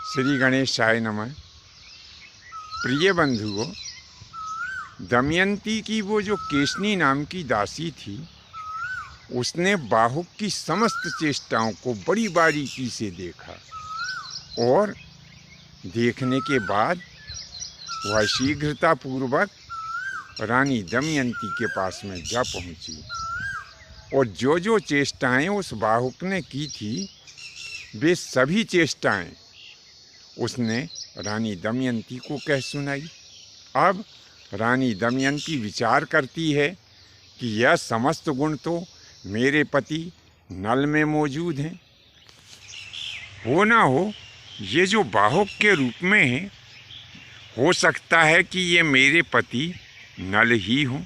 श्री गणेशाय नमः। प्रिय बंधुओं, दमयंती की वो जो केशनी नाम की दासी थी, उसने बाहुक की समस्त चेष्टाओं को बड़ी बारीकी से देखा और देखने के बाद वह शीघ्रतापूर्वक रानी दमयंती के पास में जा पहुंची और जो जो चेष्टाएं उस बाहुक ने की थी, वे सभी चेष्टाएं उसने रानी दमयंती को कह सुनाई। अब रानी दमयंती विचार करती है कि यह समस्त गुण तो मेरे पति नल में मौजूद हैं। हो ना हो ये जो बाहुक के रूप में है, हो सकता है कि ये मेरे पति नल ही हों,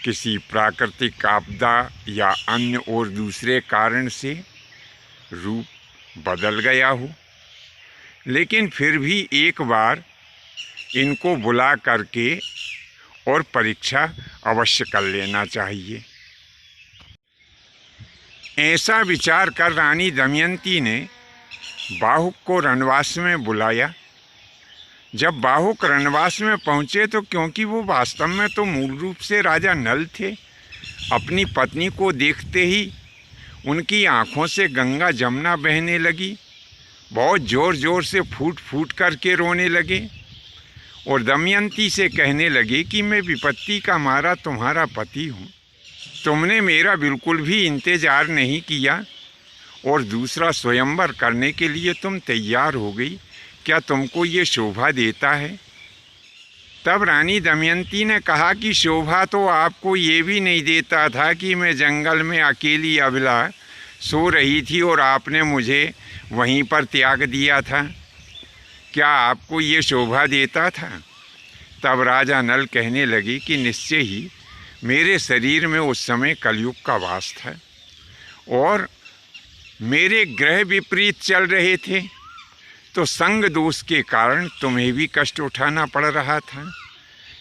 किसी प्राकृतिक आपदा या अन्य और दूसरे कारण से रूप बदल गया हो। लेकिन फिर भी एक बार इनको बुला करके और परीक्षा अवश्य कर लेना चाहिए। ऐसा विचार कर रानी दमयंती ने बाहुक को रणवास में बुलाया। जब बाहुक रणवास में पहुँचे तो क्योंकि वो वास्तव में तो मूल रूप से राजा नल थे, अपनी पत्नी को देखते ही उनकी आँखों से गंगा जमुना बहने लगी, बहुत ज़ोर ज़ोर से फूट फूट करके रोने लगे और दमयंती से कहने लगे कि मैं विपत्ति का मारा तुम्हारा पति हूँ, तुमने मेरा बिल्कुल भी इंतज़ार नहीं किया और दूसरा स्वयंवर करने के लिए तुम तैयार हो गई। क्या तुमको ये शोभा देता है? तब रानी दमयंती ने कहा कि शोभा तो आपको ये भी नहीं देता था कि मैं जंगल में अकेली अबला सो रही थी और आपने मुझे वहीं पर त्याग दिया था। क्या आपको ये शोभा देता था? तब राजा नल कहने लगे कि निश्चय ही मेरे शरीर में उस समय कलयुग का वास था और मेरे ग्रह विपरीत चल रहे थे, तो संग दोष के कारण तुम्हें भी कष्ट उठाना पड़ रहा था।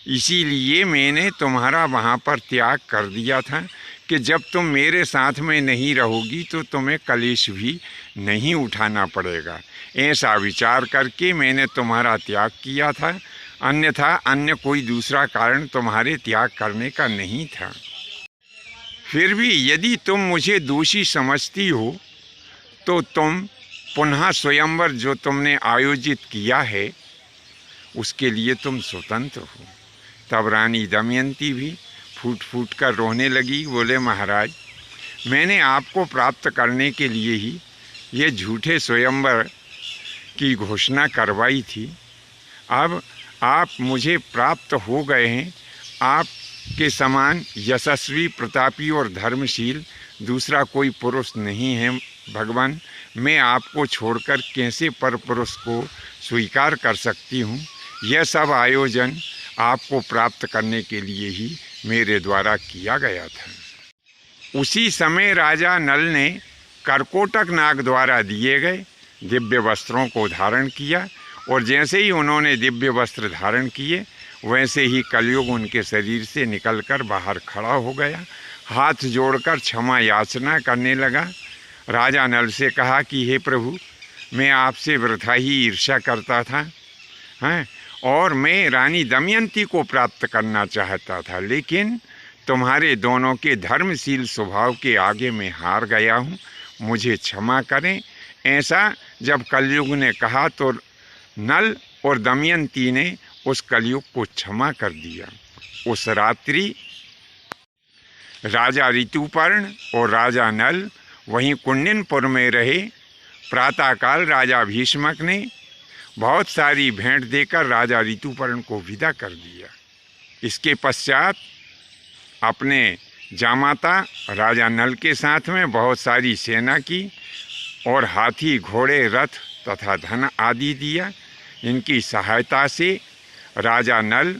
इसीलिए मैंने तुम्हारा वहाँ पर त्याग कर दिया था कि जब तुम मेरे साथ में नहीं रहोगी तो तुम्हें कलेश भी नहीं उठाना पड़ेगा। ऐसा विचार करके मैंने तुम्हारा त्याग किया था, अन्यथा अन्य कोई दूसरा कारण तुम्हारे त्याग करने का नहीं था। फिर भी यदि तुम मुझे दोषी समझती हो तो तुम पुनः स्वयंवर जो तुमने आयोजित किया है उसके लिए तुम स्वतंत्र हो। तब रानी दमयंती भी फूट फूट कर रोने लगी। बोले, महाराज, मैंने आपको प्राप्त करने के लिए ही ये झूठे स्वयंवर की घोषणा करवाई थी। अब आप मुझे प्राप्त हो गए हैं। आपके समान यशस्वी, प्रतापी और धर्मशील दूसरा कोई पुरुष नहीं है भगवान। मैं आपको छोड़कर कैसे परपुरुष को स्वीकार कर सकती हूँ? यह सब आयोजन आपको प्राप्त करने के लिए ही मेरे द्वारा किया गया था। उसी समय राजा नल ने करकोटक नाग द्वारा दिए गए दिव्य वस्त्रों को धारण किया और जैसे ही उन्होंने दिव्य वस्त्र धारण किए वैसे ही कलयुग उनके शरीर से निकलकर बाहर खड़ा हो गया। हाथ जोड़कर क्षमा याचना करने लगा। राजा नल से कहा कि हे प्रभु, मैं आपसे वृथा ही ईर्ष्या करता था, हैं, और मैं रानी दमयंती को प्राप्त करना चाहता था, लेकिन तुम्हारे दोनों के धर्मशील स्वभाव के आगे मैं हार गया हूँ, मुझे क्षमा करें। ऐसा जब कलयुग ने कहा तो नल और दमयंती ने उस कलयुग को क्षमा कर दिया। उस रात्रि राजा ऋतुपर्ण और राजा नल वहीं कुंडिनपुर में रहे। प्रातःकाल राजा भीष्मक ने बहुत सारी भेंट देकर राजा ऋतुपर्ण को विदा कर दिया। इसके पश्चात अपने जामाता राजा नल के साथ में बहुत सारी सेना की और हाथी, घोड़े, रथ तथा धन आदि दिया। इनकी सहायता से राजा नल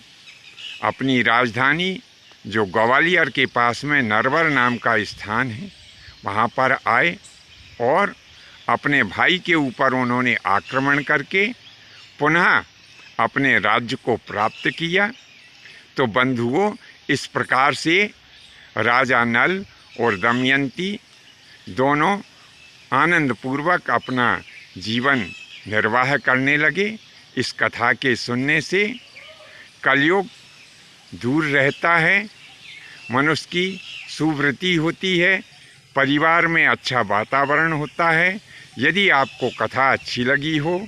अपनी राजधानी जो ग्वालियर के पास में नरवर नाम का स्थान है वहाँ पर आए और अपने भाई के ऊपर उन्होंने आक्रमण करके पुनः अपने राज्य को प्राप्त किया। तो बंधुओं, इस प्रकार से राजा नल और दमयंती दोनों आनंदपूर्वक अपना जीवन निर्वाह करने लगे। इस कथा के सुनने से कलयुग दूर रहता है, मनुष्य की सुवृत्ति होती है, परिवार में अच्छा वातावरण होता है। यदि आपको कथा अच्छी लगी हो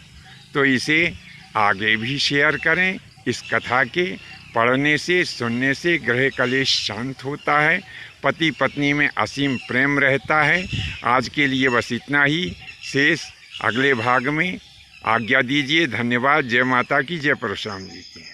तो इसे आगे भी शेयर करें। इस कथा के पढ़ने से, सुनने से गृह कलेश शांत होता है, पति पत्नी में असीम प्रेम रहता है। आज के लिए बस इतना ही। शेष अगले भाग में आज्ञा दीजिए। धन्यवाद। जय माता की, जय परशुराम जी की।